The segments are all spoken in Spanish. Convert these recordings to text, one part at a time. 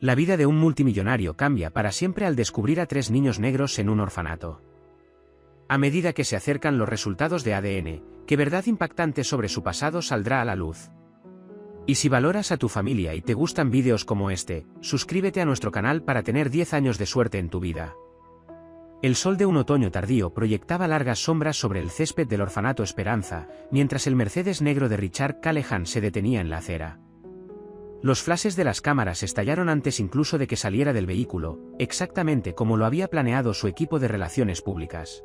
La vida de un multimillonario cambia para siempre al descubrir a 3 niños negros en un orfanato. A medida que se acercan los resultados de ADN, ¿qué verdad impactante sobre su pasado saldrá a la luz? Y si valoras a tu familia y te gustan vídeos como este, suscríbete a nuestro canal para tener 10 años de suerte en tu vida. El sol de un otoño tardío proyectaba largas sombras sobre el césped del orfanato Esperanza, mientras el Mercedes negro de Richard Callahan se detenía en la acera. Los flashes de las cámaras estallaron antes incluso de que saliera del vehículo, exactamente como lo había planeado su equipo de relaciones públicas.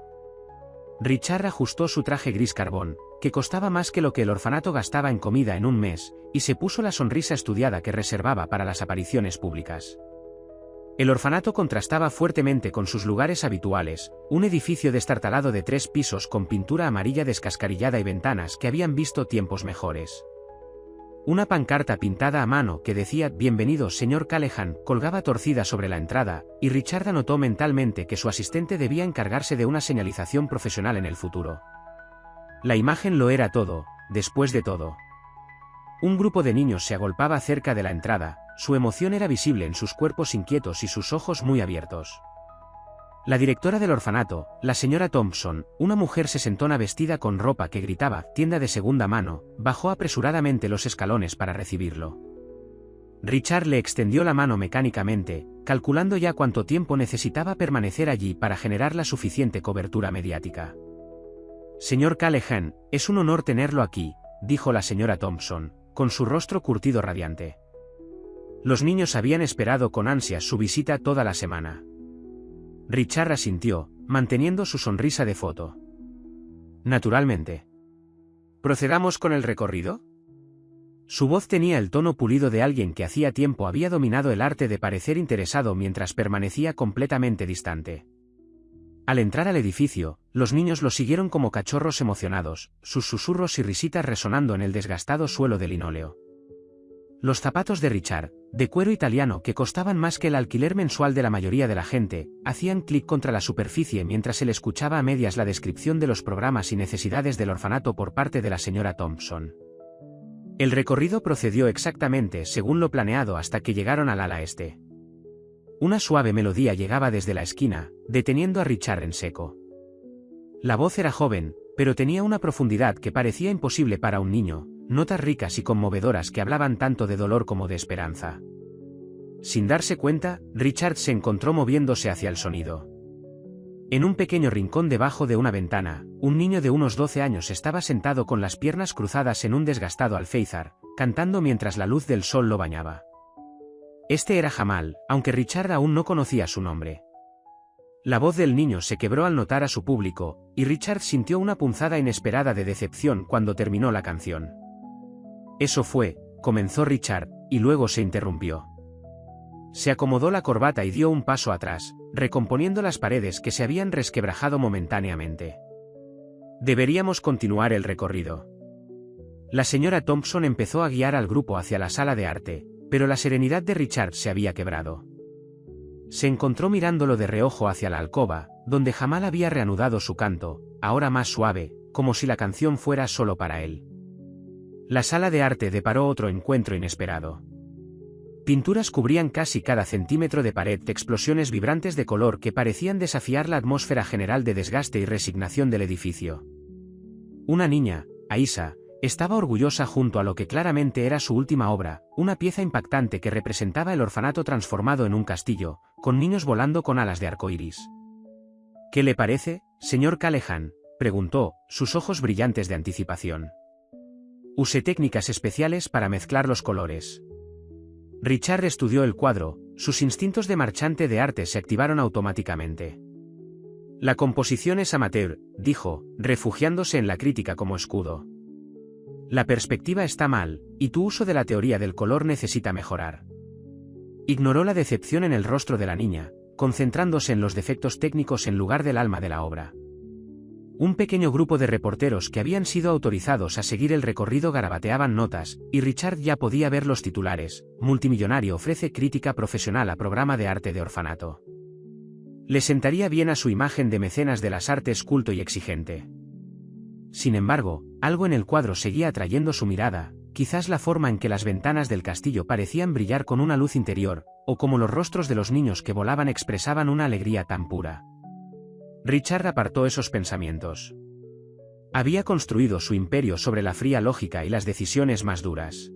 Richard ajustó su traje gris carbón, que costaba más que lo que el orfanato gastaba en comida en un mes, y se puso la sonrisa estudiada que reservaba para las apariciones públicas. El orfanato contrastaba fuertemente con sus lugares habituales, un edificio destartalado de 3 pisos con pintura amarilla descascarillada y ventanas que habían visto tiempos mejores. Una pancarta pintada a mano que decía «Bienvenido, señor Callahan» colgaba torcida sobre la entrada, y Richard anotó mentalmente que su asistente debía encargarse de una señalización profesional en el futuro. La imagen lo era todo, después de todo. Un grupo de niños se agolpaba cerca de la entrada, su emoción era visible en sus cuerpos inquietos y sus ojos muy abiertos. La directora del orfanato, la señora Thompson, una mujer sesentona vestida con ropa que gritaba «tienda de segunda mano», bajó apresuradamente los escalones para recibirlo. Richard le extendió la mano mecánicamente, calculando ya cuánto tiempo necesitaba permanecer allí para generar la suficiente cobertura mediática. «Señor Callahan, es un honor tenerlo aquí», dijo la señora Thompson, con su rostro curtido radiante. Los niños habían esperado con ansias su visita toda la semana. Richard asintió, manteniendo su sonrisa de foto. Naturalmente. ¿Procedamos con el recorrido? Su voz tenía el tono pulido de alguien que hacía tiempo había dominado el arte de parecer interesado mientras permanecía completamente distante. Al entrar al edificio, los niños lo siguieron como cachorros emocionados, sus susurros y risitas resonando en el desgastado suelo de linóleo. Los zapatos de Richard, de cuero italiano que costaban más que el alquiler mensual de la mayoría de la gente, hacían clic contra la superficie mientras él escuchaba a medias la descripción de los programas y necesidades del orfanato por parte de la señora Thompson. El recorrido procedió exactamente según lo planeado hasta que llegaron al ala este. Una suave melodía llegaba desde la esquina, deteniendo a Richard en seco. La voz era joven, pero tenía una profundidad que parecía imposible para un niño, notas ricas y conmovedoras que hablaban tanto de dolor como de esperanza. Sin darse cuenta, Richard se encontró moviéndose hacia el sonido. En un pequeño rincón debajo de una ventana, un niño de unos 12 años estaba sentado con las piernas cruzadas en un desgastado alféizar, cantando mientras la luz del sol lo bañaba. Este era Jamal, aunque Richard aún no conocía su nombre. La voz del niño se quebró al notar a su público, y Richard sintió una punzada inesperada de decepción cuando terminó la canción. «Eso fue», comenzó Richard, y luego se interrumpió. Se acomodó la corbata y dio un paso atrás, recomponiendo las paredes que se habían resquebrajado momentáneamente. «Deberíamos continuar el recorrido». La señora Thompson empezó a guiar al grupo hacia la sala de arte, pero la serenidad de Richard se había quebrado. Se encontró mirándolo de reojo hacia la alcoba, donde Jamal había reanudado su canto, ahora más suave, como si la canción fuera solo para él. La sala de arte deparó otro encuentro inesperado. Pinturas cubrían casi cada centímetro de pared de explosiones vibrantes de color que parecían desafiar la atmósfera general de desgaste y resignación del edificio. Una niña, Aisha, estaba orgullosa junto a lo que claramente era su última obra, una pieza impactante que representaba el orfanato transformado en un castillo, con niños volando con alas de arcoíris. «¿Qué le parece, señor Callahan?», preguntó, sus ojos brillantes de anticipación. «Usé técnicas especiales para mezclar los colores». Richard estudió el cuadro, sus instintos de marchante de arte se activaron automáticamente. «La composición es amateur», dijo, refugiándose en la crítica como escudo. «La perspectiva está mal, y tu uso de la teoría del color necesita mejorar». Ignoró la decepción en el rostro de la niña, concentrándose en los defectos técnicos en lugar del alma de la obra. Un pequeño grupo de reporteros que habían sido autorizados a seguir el recorrido garabateaban notas, y Richard ya podía ver los titulares: «Multimillonario ofrece crítica profesional a programa de arte de orfanato». Le sentaría bien a su imagen de mecenas de las artes culto y exigente. Sin embargo, algo en el cuadro seguía atrayendo su mirada, quizás la forma en que las ventanas del castillo parecían brillar con una luz interior, o como los rostros de los niños que volaban expresaban una alegría tan pura. Richard apartó esos pensamientos. Había construido su imperio sobre la fría lógica y las decisiones más duras.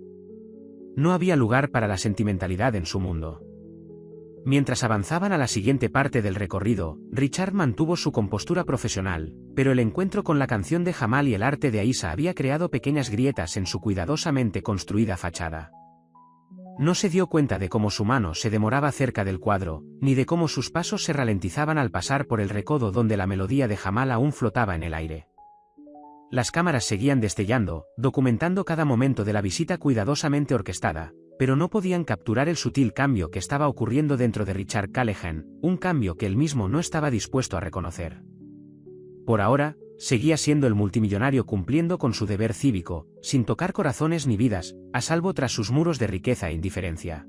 No había lugar para la sentimentalidad en su mundo. Mientras avanzaban a la siguiente parte del recorrido, Richard mantuvo su compostura profesional, pero el encuentro con la canción de Jamal y el arte de Aïssa había creado pequeñas grietas en su cuidadosamente construida fachada. No se dio cuenta de cómo su mano se demoraba cerca del cuadro, ni de cómo sus pasos se ralentizaban al pasar por el recodo donde la melodía de Jamal aún flotaba en el aire. Las cámaras seguían destellando, documentando cada momento de la visita cuidadosamente orquestada, pero no podían capturar el sutil cambio que estaba ocurriendo dentro de Richard Callahan, un cambio que él mismo no estaba dispuesto a reconocer. Por ahora, seguía siendo el multimillonario cumpliendo con su deber cívico, sin tocar corazones ni vidas, a salvo tras sus muros de riqueza e indiferencia.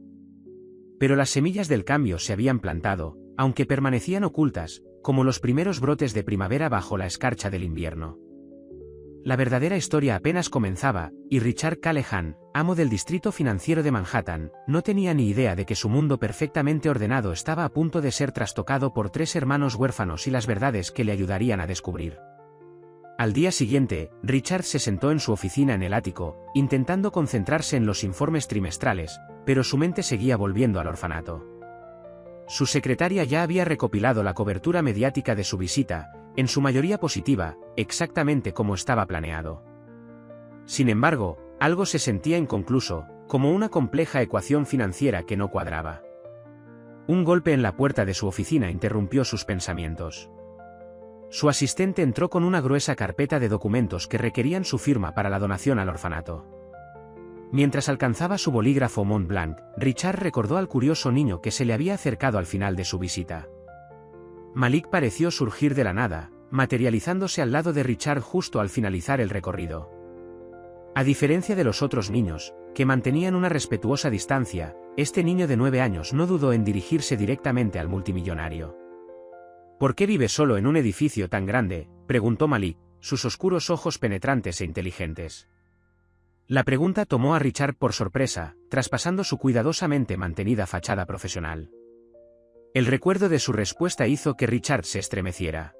Pero las semillas del cambio se habían plantado, aunque permanecían ocultas, como los primeros brotes de primavera bajo la escarcha del invierno. La verdadera historia apenas comenzaba, y Richard Callahan, amo del distrito financiero de Manhattan, no tenía ni idea de que su mundo perfectamente ordenado estaba a punto de ser trastocado por 3 hermanos huérfanos y las verdades que le ayudarían a descubrir. Al día siguiente, Richard se sentó en su oficina en el ático, intentando concentrarse en los informes trimestrales, pero su mente seguía volviendo al orfanato. Su secretaria ya había recopilado la cobertura mediática de su visita, en su mayoría positiva, exactamente como estaba planeado. Sin embargo, algo se sentía inconcluso, como una compleja ecuación financiera que no cuadraba. Un golpe en la puerta de su oficina interrumpió sus pensamientos. Su asistente entró con una gruesa carpeta de documentos que requerían su firma para la donación al orfanato. Mientras alcanzaba su bolígrafo Montblanc, Richard recordó al curioso niño que se le había acercado al final de su visita. Malik pareció surgir de la nada, materializándose al lado de Richard justo al finalizar el recorrido. A diferencia de los otros niños, que mantenían una respetuosa distancia, este niño de 9 años no dudó en dirigirse directamente al multimillonario. ¿Por qué vive solo en un edificio tan grande?, preguntó Malik, sus oscuros ojos penetrantes e inteligentes. La pregunta tomó a Richard por sorpresa, traspasando su cuidadosamente mantenida fachada profesional. El recuerdo de su respuesta hizo que Richard se estremeciera.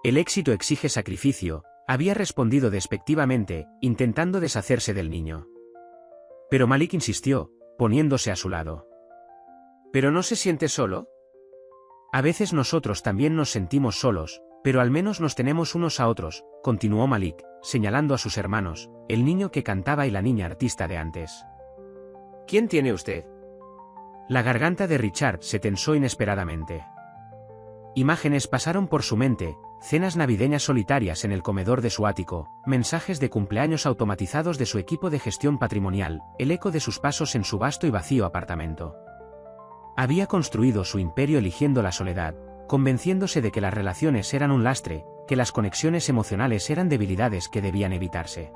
El éxito exige sacrificio, había respondido despectivamente, intentando deshacerse del niño. Pero Malik insistió, poniéndose a su lado. ¿Pero no se siente solo? A veces nosotros también nos sentimos solos, pero al menos nos tenemos unos a otros, continuó Malik, señalando a sus hermanos, el niño que cantaba y la niña artista de antes. ¿Quién tiene usted? La garganta de Richard se tensó inesperadamente. Imágenes pasaron por su mente, cenas navideñas solitarias en el comedor de su ático, mensajes de cumpleaños automatizados de su equipo de gestión patrimonial, el eco de sus pasos en su vasto y vacío apartamento. Había construido su imperio eligiendo la soledad, convenciéndose de que las relaciones eran un lastre, que las conexiones emocionales eran debilidades que debían evitarse.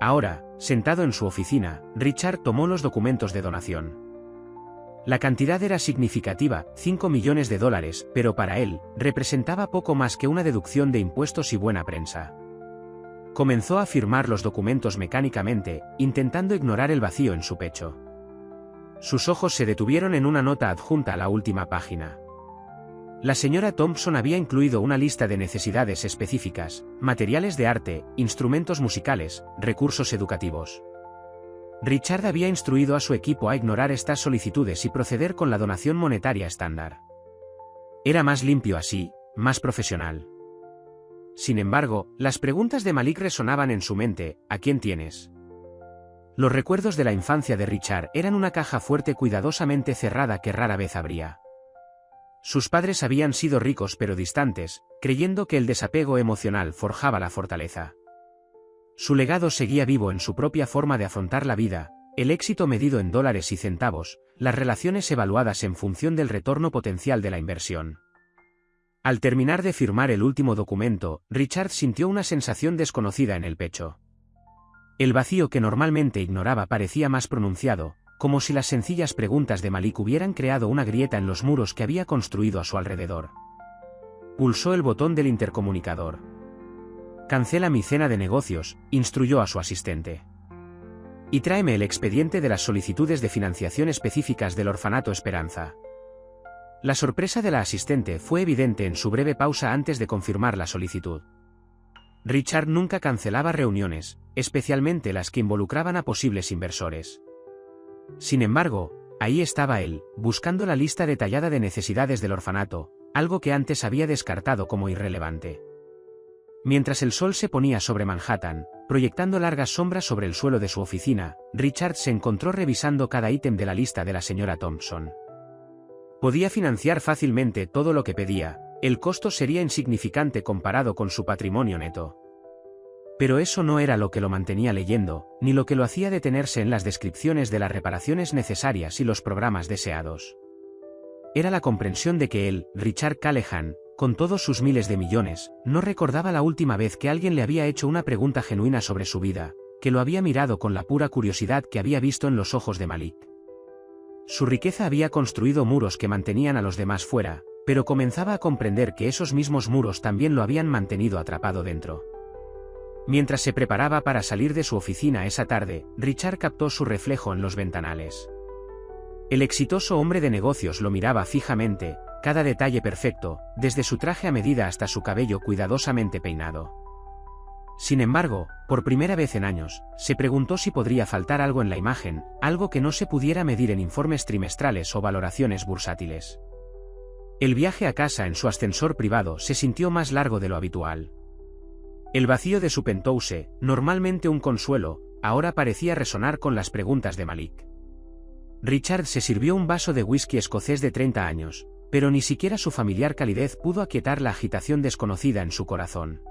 Ahora, sentado en su oficina, Richard tomó los documentos de donación. La cantidad era significativa, $5 millones, pero para él, representaba poco más que una deducción de impuestos y buena prensa. Comenzó a firmar los documentos mecánicamente, intentando ignorar el vacío en su pecho. Sus ojos se detuvieron en una nota adjunta a la última página. La señora Thompson había incluido una lista de necesidades específicas, materiales de arte, instrumentos musicales, recursos educativos. Richard había instruido a su equipo a ignorar estas solicitudes y proceder con la donación monetaria estándar. Era más limpio así, más profesional. Sin embargo, las preguntas de Malik resonaban en su mente. ¿A quién tienes? Los recuerdos de la infancia de Richard eran una caja fuerte cuidadosamente cerrada que rara vez abría. Sus padres habían sido ricos pero distantes, creyendo que el desapego emocional forjaba la fortaleza. Su legado seguía vivo en su propia forma de afrontar la vida, el éxito medido en dólares y centavos, las relaciones evaluadas en función del retorno potencial de la inversión. Al terminar de firmar el último documento, Richard sintió una sensación desconocida en el pecho. El vacío que normalmente ignoraba parecía más pronunciado, como si las sencillas preguntas de Malik hubieran creado una grieta en los muros que había construido a su alrededor. Pulsó el botón del intercomunicador. «Cancela mi cena de negocios», instruyó a su asistente. Y tráeme el expediente de las solicitudes de financiación específicas del Orfanato Esperanza. La sorpresa de la asistente fue evidente en su breve pausa antes de confirmar la solicitud. Richard nunca cancelaba reuniones, especialmente las que involucraban a posibles inversores. Sin embargo, ahí estaba él, buscando la lista detallada de necesidades del orfanato, algo que antes había descartado como irrelevante. Mientras el sol se ponía sobre Manhattan, proyectando largas sombras sobre el suelo de su oficina, Richard se encontró revisando cada ítem de la lista de la señora Thompson. Podía financiar fácilmente todo lo que pedía, el costo sería insignificante comparado con su patrimonio neto. Pero eso no era lo que lo mantenía leyendo, ni lo que lo hacía detenerse en las descripciones de las reparaciones necesarias y los programas deseados. Era la comprensión de que él, Richard Callahan, con todos sus miles de millones, no recordaba la última vez que alguien le había hecho una pregunta genuina sobre su vida, que lo había mirado con la pura curiosidad que había visto en los ojos de Malik. Su riqueza había construido muros que mantenían a los demás fuera, pero comenzaba a comprender que esos mismos muros también lo habían mantenido atrapado dentro. Mientras se preparaba para salir de su oficina esa tarde, Richard captó su reflejo en los ventanales. El exitoso hombre de negocios lo miraba fijamente, cada detalle perfecto, desde su traje a medida hasta su cabello cuidadosamente peinado. Sin embargo, por primera vez en años, se preguntó si podría faltar algo en la imagen, algo que no se pudiera medir en informes trimestrales o valoraciones bursátiles. El viaje a casa en su ascensor privado se sintió más largo de lo habitual. El vacío de su penthouse, normalmente un consuelo, ahora parecía resonar con las preguntas de Malik. Richard se sirvió un vaso de whisky escocés de 30 años, pero ni siquiera su familiar calidez pudo aquietar la agitación desconocida en su corazón.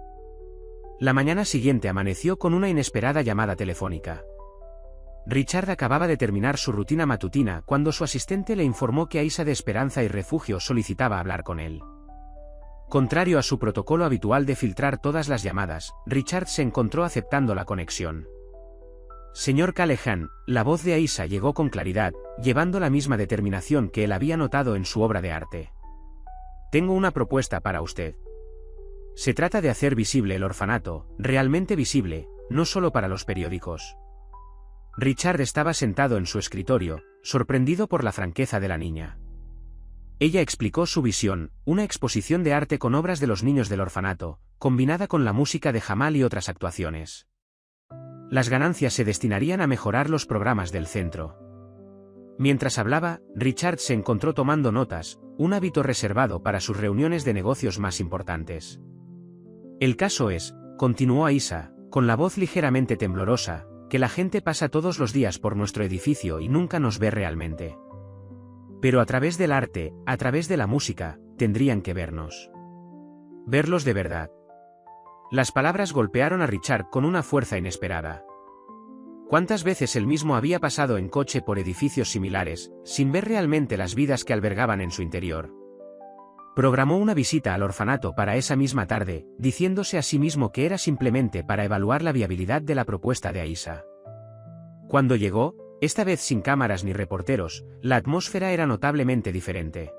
La mañana siguiente amaneció con una inesperada llamada telefónica. Richard acababa de terminar su rutina matutina cuando su asistente le informó que Aisa de Esperanza y Refugio solicitaba hablar con él. Contrario a su protocolo habitual de filtrar todas las llamadas, Richard se encontró aceptando la conexión. Señor Callahan, la voz de Aisa llegó con claridad, llevando la misma determinación que él había notado en su obra de arte. Tengo una propuesta para usted. Se trata de hacer visible el orfanato, realmente visible, no solo para los periódicos. Richard estaba sentado en su escritorio, sorprendido por la franqueza de la niña. Ella explicó su visión, una exposición de arte con obras de los niños del orfanato, combinada con la música de Jamal y otras actuaciones. Las ganancias se destinarían a mejorar los programas del centro. Mientras hablaba, Richard se encontró tomando notas, un hábito reservado para sus reuniones de negocios más importantes. El caso es, continuó Aisa, con la voz ligeramente temblorosa, que la gente pasa todos los días por nuestro edificio y nunca nos ve realmente. Pero a través del arte, a través de la música, tendrían que vernos. Verlos de verdad. Las palabras golpearon a Richard con una fuerza inesperada. ¿Cuántas veces él mismo había pasado en coche por edificios similares, sin ver realmente las vidas que albergaban en su interior? Programó una visita al orfanato para esa misma tarde, diciéndose a sí mismo que era simplemente para evaluar la viabilidad de la propuesta de Aisa. Cuando llegó, esta vez sin cámaras ni reporteros, la atmósfera era notablemente diferente.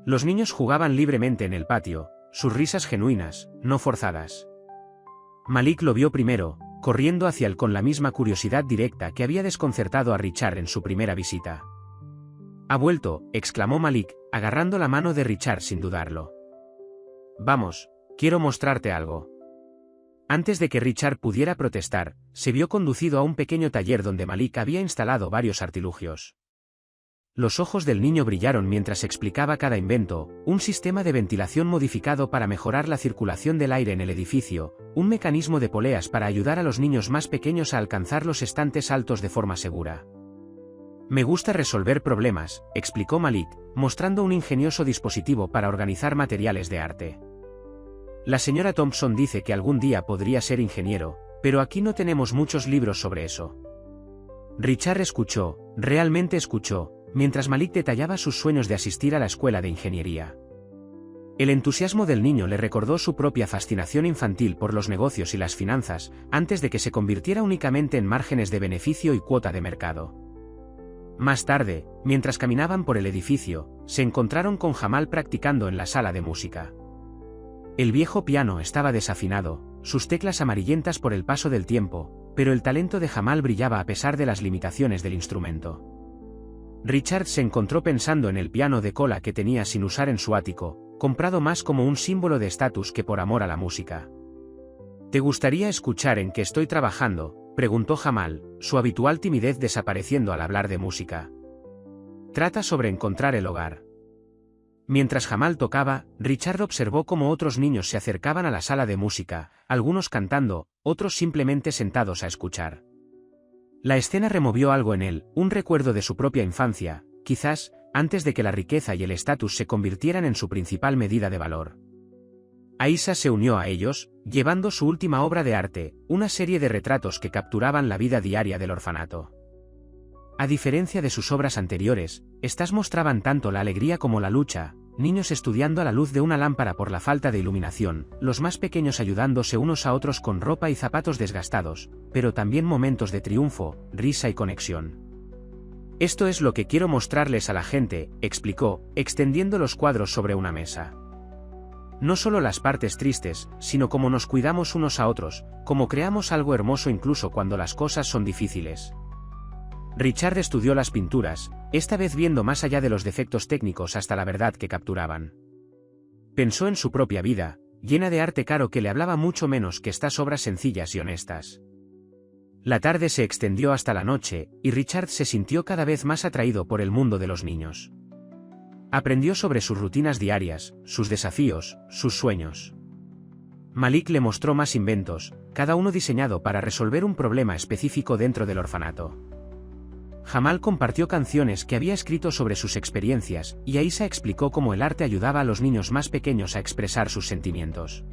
Los niños jugaban libremente en el patio, sus risas genuinas, no forzadas. Malik lo vio primero, corriendo hacia él con la misma curiosidad directa que había desconcertado a Richard en su primera visita. «Ha vuelto», exclamó Malik, agarrando la mano de Richard sin dudarlo. «Vamos, quiero mostrarte algo». Antes de que Richard pudiera protestar, se vio conducido a un pequeño taller donde Malik había instalado varios artilugios. Los ojos del niño brillaron mientras explicaba cada invento, un sistema de ventilación modificado para mejorar la circulación del aire en el edificio, un mecanismo de poleas para ayudar a los niños más pequeños a alcanzar los estantes altos de forma segura. «Me gusta resolver problemas», explicó Malik, mostrando un ingenioso dispositivo para organizar materiales de arte. «La señora Thompson dice que algún día podría ser ingeniero, pero aquí no tenemos muchos libros sobre eso». Richard escuchó, realmente escuchó, mientras Malik detallaba sus sueños de asistir a la escuela de ingeniería. El entusiasmo del niño le recordó su propia fascinación infantil por los negocios y las finanzas, antes de que se convirtiera únicamente en márgenes de beneficio y cuota de mercado. Más tarde, mientras caminaban por el edificio, se encontraron con Jamal practicando en la sala de música. El viejo piano estaba desafinado, sus teclas amarillentas por el paso del tiempo, pero el talento de Jamal brillaba a pesar de las limitaciones del instrumento. Richard se encontró pensando en el piano de cola que tenía sin usar en su ático, comprado más como un símbolo de estatus que por amor a la música. ¿Te gustaría escuchar en qué estoy trabajando?, preguntó Jamal, su habitual timidez desapareciendo al hablar de música. Trata sobre encontrar el hogar. Mientras Jamal tocaba, Richard observó cómo otros niños se acercaban a la sala de música, algunos cantando, otros simplemente sentados a escuchar. La escena removió algo en él, un recuerdo de su propia infancia, quizás, antes de que la riqueza y el estatus se convirtieran en su principal medida de valor. Aisha se unió a ellos, llevando su última obra de arte, una serie de retratos que capturaban la vida diaria del orfanato. A diferencia de sus obras anteriores, estas mostraban tanto la alegría como la lucha, niños estudiando a la luz de una lámpara por la falta de iluminación, los más pequeños ayudándose unos a otros con ropa y zapatos desgastados, pero también momentos de triunfo, risa y conexión. Esto es lo que quiero mostrarles a la gente, explicó, extendiendo los cuadros sobre una mesa. No solo las partes tristes, sino cómo nos cuidamos unos a otros, cómo creamos algo hermoso incluso cuando las cosas son difíciles. Richard estudió las pinturas, esta vez viendo más allá de los defectos técnicos hasta la verdad que capturaban. Pensó en su propia vida, llena de arte caro que le hablaba mucho menos que estas obras sencillas y honestas. La tarde se extendió hasta la noche, y Richard se sintió cada vez más atraído por el mundo de los niños. Aprendió sobre sus rutinas diarias, sus desafíos, sus sueños. Malik le mostró más inventos, cada uno diseñado para resolver un problema específico dentro del orfanato. Jamal compartió canciones que había escrito sobre sus experiencias, y Aisha explicó cómo el arte ayudaba a los niños más pequeños a expresar sus sentimientos.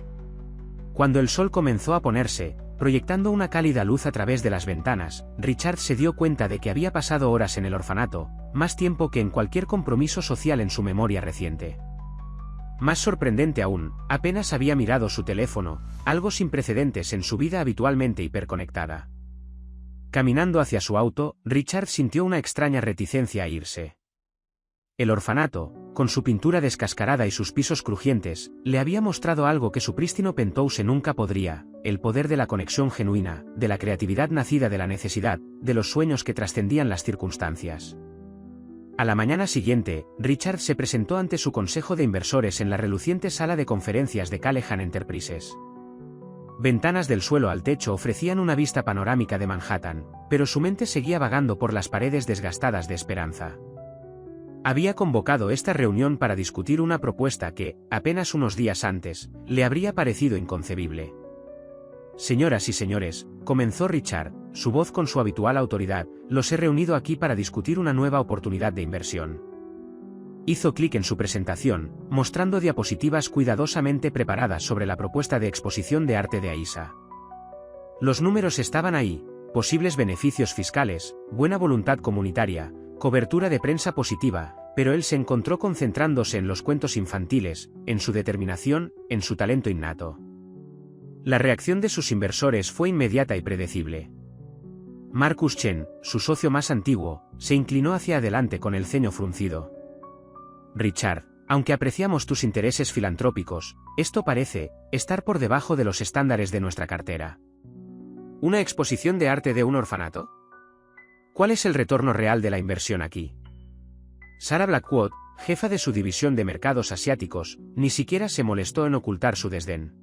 Cuando el sol comenzó a ponerse, proyectando una cálida luz a través de las ventanas, Richard se dio cuenta de que había pasado horas en el orfanato, más tiempo que en cualquier compromiso social en su memoria reciente. Más sorprendente aún, apenas había mirado su teléfono, algo sin precedentes en su vida habitualmente hiperconectada. Caminando hacia su auto, Richard sintió una extraña reticencia a irse. El orfanato, con su pintura descascarada y sus pisos crujientes, le había mostrado algo que su prístino penthouse nunca podría: el poder de la conexión genuina, de la creatividad nacida de la necesidad, de los sueños que trascendían las circunstancias. A la mañana siguiente, Richard se presentó ante su consejo de inversores en la reluciente sala de conferencias de Callaghan Enterprises. Ventanas del suelo al techo ofrecían una vista panorámica de Manhattan, pero su mente seguía vagando por las paredes desgastadas de esperanza. Había convocado esta reunión para discutir una propuesta que, apenas unos días antes, le habría parecido inconcebible. Señoras y señores, comenzó Richard, su voz con su habitual autoridad, los he reunido aquí para discutir una nueva oportunidad de inversión. Hizo clic en su presentación, mostrando diapositivas cuidadosamente preparadas sobre la propuesta de exposición de arte de Aisha. Los números estaban ahí: posibles beneficios fiscales, buena voluntad comunitaria, cobertura de prensa positiva, pero él se encontró concentrándose en los cuentos infantiles, en su determinación, en su talento innato. La reacción de sus inversores fue inmediata y predecible. Marcus Chen, su socio más antiguo, se inclinó hacia adelante con el ceño fruncido. Richard, aunque apreciamos tus intereses filantrópicos, esto parece estar por debajo de los estándares de nuestra cartera. ¿Una exposición de arte de un orfanato? ¿Cuál es el retorno real de la inversión aquí? Sarah Blackwood, jefa de su división de mercados asiáticos, ni siquiera se molestó en ocultar su desdén.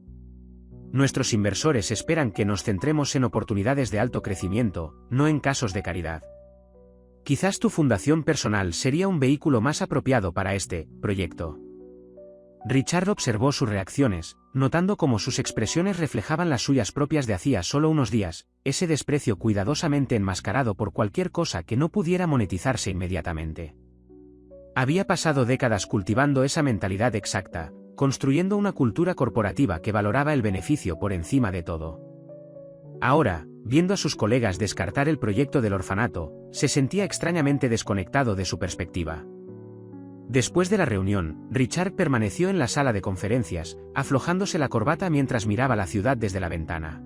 Nuestros inversores esperan que nos centremos en oportunidades de alto crecimiento, no en casos de caridad. Quizás tu fundación personal sería un vehículo más apropiado para este proyecto. Richard observó sus reacciones, notando cómo sus expresiones reflejaban las suyas propias de hacía solo unos días, ese desprecio cuidadosamente enmascarado por cualquier cosa que no pudiera monetizarse inmediatamente. Había pasado décadas cultivando esa mentalidad exacta, construyendo una cultura corporativa que valoraba el beneficio por encima de todo. Ahora, viendo a sus colegas descartar el proyecto del orfanato, se sentía extrañamente desconectado de su perspectiva. Después de la reunión, Richard permaneció en la sala de conferencias, aflojándose la corbata mientras miraba la ciudad desde la ventana.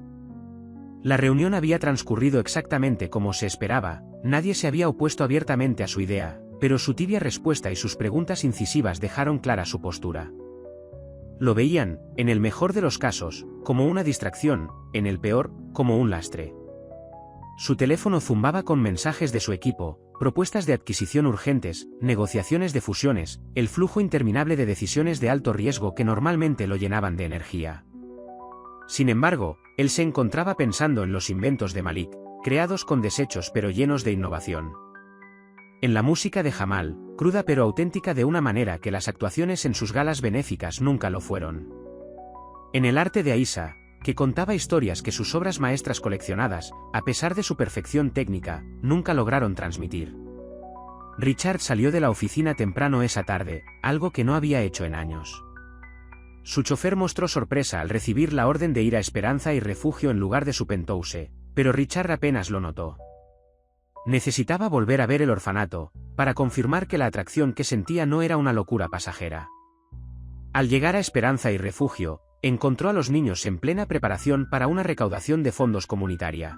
La reunión había transcurrido exactamente como se esperaba, nadie se había opuesto abiertamente a su idea, pero su tibia respuesta y sus preguntas incisivas dejaron clara su postura. Lo veían, en el mejor de los casos, como una distracción, en el peor, como un lastre. Su teléfono zumbaba con mensajes de su equipo, propuestas de adquisición urgentes, negociaciones de fusiones, el flujo interminable de decisiones de alto riesgo que normalmente lo llenaban de energía. Sin embargo, él se encontraba pensando en los inventos de Malik, creados con desechos pero llenos de innovación. En la música de Jamal, cruda pero auténtica de una manera que las actuaciones en sus galas benéficas nunca lo fueron. En el arte de Aisha, que contaba historias que sus obras maestras coleccionadas, a pesar de su perfección técnica, nunca lograron transmitir. Richard salió de la oficina temprano esa tarde, algo que no había hecho en años. Su chofer mostró sorpresa al recibir la orden de ir a Esperanza y Refugio en lugar de su Penthouse, pero Richard apenas lo notó. Necesitaba volver a ver el orfanato, para confirmar que la atracción que sentía no era una locura pasajera. Al llegar a Esperanza y Refugio, encontró a los niños en plena preparación para una recaudación de fondos comunitaria.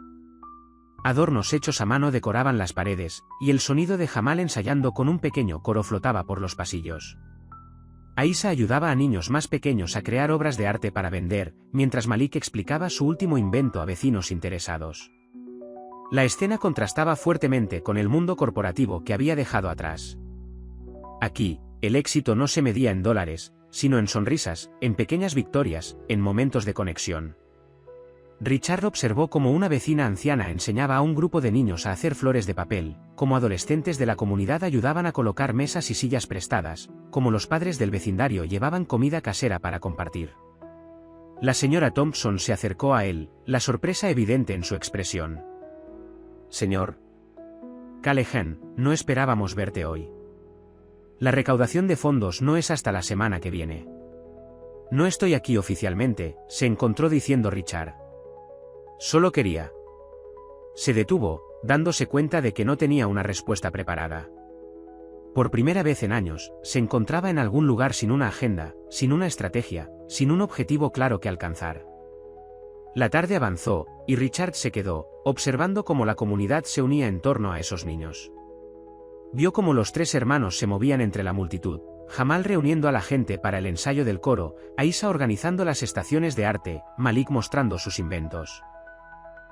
Adornos hechos a mano decoraban las paredes, y el sonido de Jamal ensayando con un pequeño coro flotaba por los pasillos. Aisha ayudaba a niños más pequeños a crear obras de arte para vender, mientras Malik explicaba su último invento a vecinos interesados. La escena contrastaba fuertemente con el mundo corporativo que había dejado atrás. Aquí, el éxito no se medía en dólares, sino en sonrisas, en pequeñas victorias, en momentos de conexión. Richard observó cómo una vecina anciana enseñaba a un grupo de niños a hacer flores de papel, cómo adolescentes de la comunidad ayudaban a colocar mesas y sillas prestadas, cómo los padres del vecindario llevaban comida casera para compartir. La señora Thompson se acercó a él, la sorpresa evidente en su expresión. «Señor Callahan, no esperábamos verte hoy. La recaudación de fondos no es hasta la semana que viene». «No estoy aquí oficialmente», se encontró diciendo Richard. «Solo quería». Se detuvo, dándose cuenta de que no tenía una respuesta preparada. Por primera vez en años, se encontraba en algún lugar sin una agenda, sin una estrategia, sin un objetivo claro que alcanzar. La tarde avanzó, y Richard se quedó, observando cómo la comunidad se unía en torno a esos niños. Vio cómo los tres hermanos se movían entre la multitud, Jamal reuniendo a la gente para el ensayo del coro, Aisha organizando las estaciones de arte, Malik mostrando sus inventos.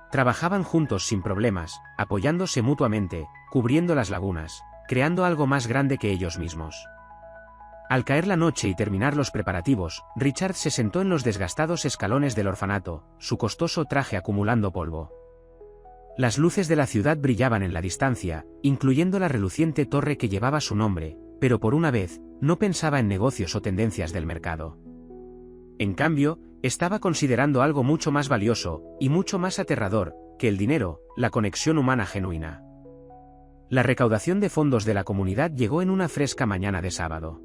Trabajaban juntos sin problemas, apoyándose mutuamente, cubriendo las lagunas, creando algo más grande que ellos mismos. Al caer la noche y terminar los preparativos, Richard se sentó en los desgastados escalones del orfanato, su costoso traje acumulando polvo. Las luces de la ciudad brillaban en la distancia, incluyendo la reluciente torre que llevaba su nombre, pero por una vez, no pensaba en negocios o tendencias del mercado. En cambio, estaba considerando algo mucho más valioso, y mucho más aterrador, que el dinero, la conexión humana genuina. La recaudación de fondos de la comunidad llegó en una fresca mañana de sábado.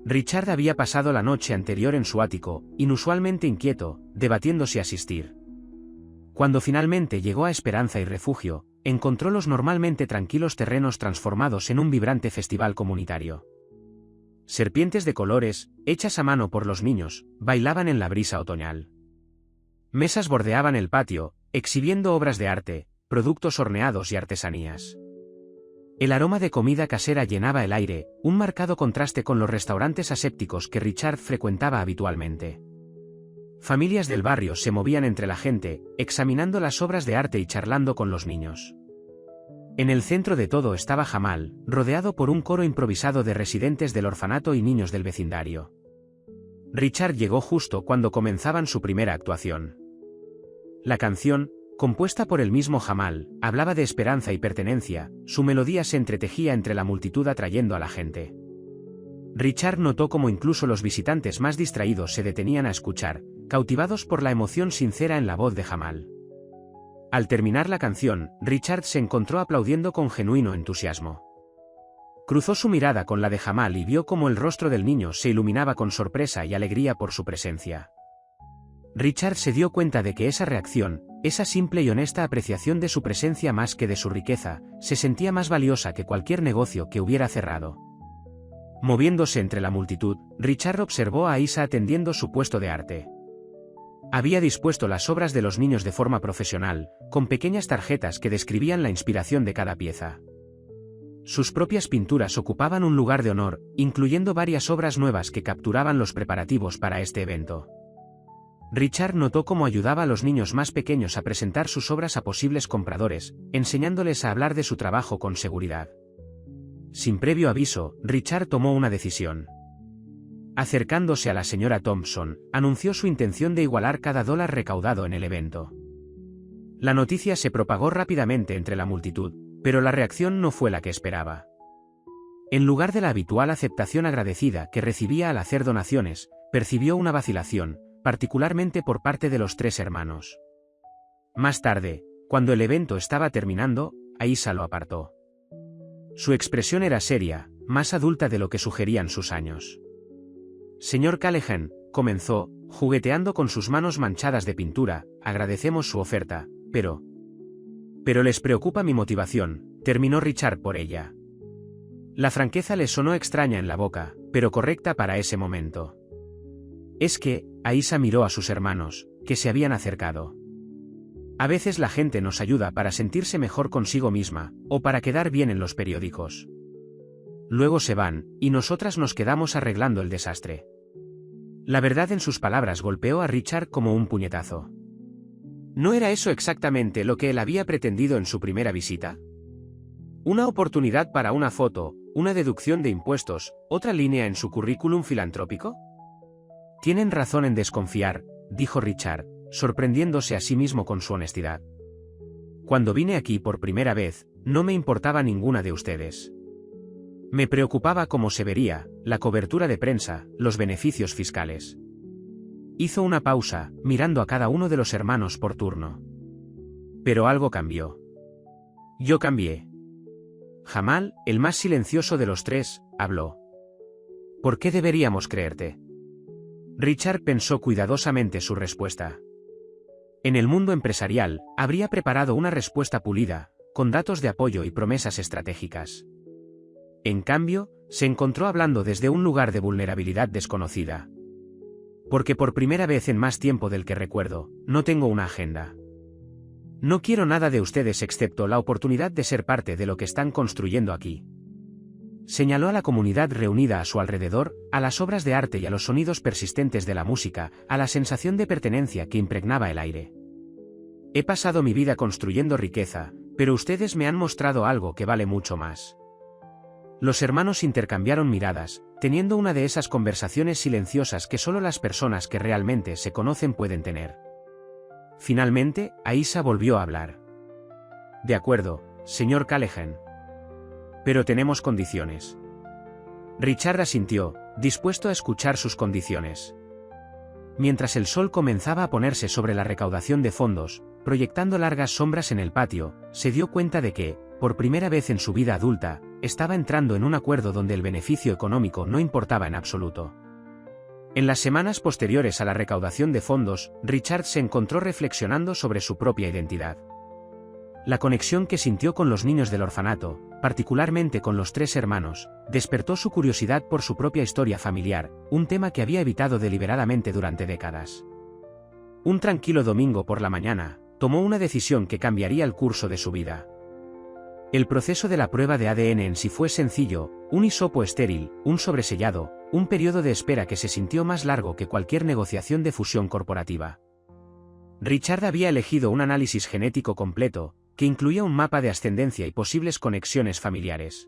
Richard había pasado la noche anterior en su ático, inusualmente inquieto, debatiendo si asistir. Cuando finalmente llegó a Esperanza y Refugio, encontró los normalmente tranquilos terrenos transformados en un vibrante festival comunitario. Serpientes de colores, hechas a mano por los niños, bailaban en la brisa otoñal. Mesas bordeaban el patio, exhibiendo obras de arte, productos horneados y artesanías. El aroma de comida casera llenaba el aire, un marcado contraste con los restaurantes asépticos que Richard frecuentaba habitualmente. Familias del barrio se movían entre la gente, examinando las obras de arte y charlando con los niños. En el centro de todo estaba Jamal, rodeado por un coro improvisado de residentes del orfanato y niños del vecindario. Richard llegó justo cuando comenzaban su primera actuación. La canción, compuesta por el mismo Jamal, hablaba de esperanza y pertenencia, su melodía se entretejía entre la multitud atrayendo a la gente. Richard notó cómo incluso los visitantes más distraídos se detenían a escuchar, cautivados por la emoción sincera en la voz de Jamal. Al terminar la canción, Richard se encontró aplaudiendo con genuino entusiasmo. Cruzó su mirada con la de Jamal y vio cómo el rostro del niño se iluminaba con sorpresa y alegría por su presencia. Richard se dio cuenta de que esa reacción, esa simple y honesta apreciación de su presencia más que de su riqueza, se sentía más valiosa que cualquier negocio que hubiera cerrado. Moviéndose entre la multitud, Richard observó a Aisha atendiendo su puesto de arte. Había dispuesto las obras de los niños de forma profesional, con pequeñas tarjetas que describían la inspiración de cada pieza. Sus propias pinturas ocupaban un lugar de honor, incluyendo varias obras nuevas que capturaban los preparativos para este evento. Richard notó cómo ayudaba a los niños más pequeños a presentar sus obras a posibles compradores, enseñándoles a hablar de su trabajo con seguridad. Sin previo aviso, Richard tomó una decisión. Acercándose a la señora Thompson, anunció su intención de igualar cada dólar recaudado en el evento. La noticia se propagó rápidamente entre la multitud, pero la reacción no fue la que esperaba. En lugar de la habitual aceptación agradecida que recibía al hacer donaciones, percibió una vacilación, particularmente por parte de los 3 hermanos. Más tarde, cuando el evento estaba terminando, Aisha lo apartó. Su expresión era seria, más adulta de lo que sugerían sus años. Señor Callahan, comenzó, jugueteando con sus manos manchadas de pintura, agradecemos su oferta, pero les preocupa mi motivación, terminó Richard por ella. La franqueza le sonó extraña en la boca, pero correcta para ese momento. Es que, Aisha miró a sus hermanos, que se habían acercado. A veces la gente nos ayuda para sentirse mejor consigo misma, o para quedar bien en los periódicos. Luego se van, y nosotras nos quedamos arreglando el desastre. La verdad en sus palabras golpeó a Richard como un puñetazo. ¿No era eso exactamente lo que él había pretendido en su primera visita? ¿Una oportunidad para una foto, una deducción de impuestos, otra línea en su currículum filantrópico? Tienen razón en desconfiar, dijo Richard, sorprendiéndose a sí mismo con su honestidad. Cuando vine aquí por primera vez, no me importaba ninguna de ustedes. Me preocupaba cómo se vería, la cobertura de prensa, los beneficios fiscales. Hizo una pausa, mirando a cada uno de los hermanos por turno. Pero algo cambió. Yo cambié. Jamal, el más silencioso de los 3, habló. ¿Por qué deberíamos creerte? Richard pensó cuidadosamente su respuesta. En el mundo empresarial, habría preparado una respuesta pulida, con datos de apoyo y promesas estratégicas. En cambio, se encontró hablando desde un lugar de vulnerabilidad desconocida. Porque por primera vez en más tiempo del que recuerdo, no tengo una agenda. No quiero nada de ustedes excepto la oportunidad de ser parte de lo que están construyendo aquí. Señaló a la comunidad reunida a su alrededor, a las obras de arte y a los sonidos persistentes de la música, a la sensación de pertenencia que impregnaba el aire. He pasado mi vida construyendo riqueza, pero ustedes me han mostrado algo que vale mucho más. Los hermanos intercambiaron miradas, teniendo una de esas conversaciones silenciosas que solo las personas que realmente se conocen pueden tener. Finalmente, Aisha volvió a hablar. De acuerdo, señor Callahan. Pero tenemos condiciones. Richard asintió, dispuesto a escuchar sus condiciones. Mientras el sol comenzaba a ponerse sobre la recaudación de fondos, proyectando largas sombras en el patio, se dio cuenta de que, por primera vez en su vida adulta, estaba entrando en un acuerdo donde el beneficio económico no importaba en absoluto. En las semanas posteriores a la recaudación de fondos, Richard se encontró reflexionando sobre su propia identidad. La conexión que sintió con los niños del orfanato, particularmente con los 3 hermanos, despertó su curiosidad por su propia historia familiar, un tema que había evitado deliberadamente durante décadas. Un tranquilo domingo por la mañana, tomó una decisión que cambiaría el curso de su vida. El proceso de la prueba de ADN en sí fue sencillo, un hisopo estéril, un sobresellado, un periodo de espera que se sintió más largo que cualquier negociación de fusión corporativa. Richard había elegido un análisis genético completo, que incluía un mapa de ascendencia y posibles conexiones familiares.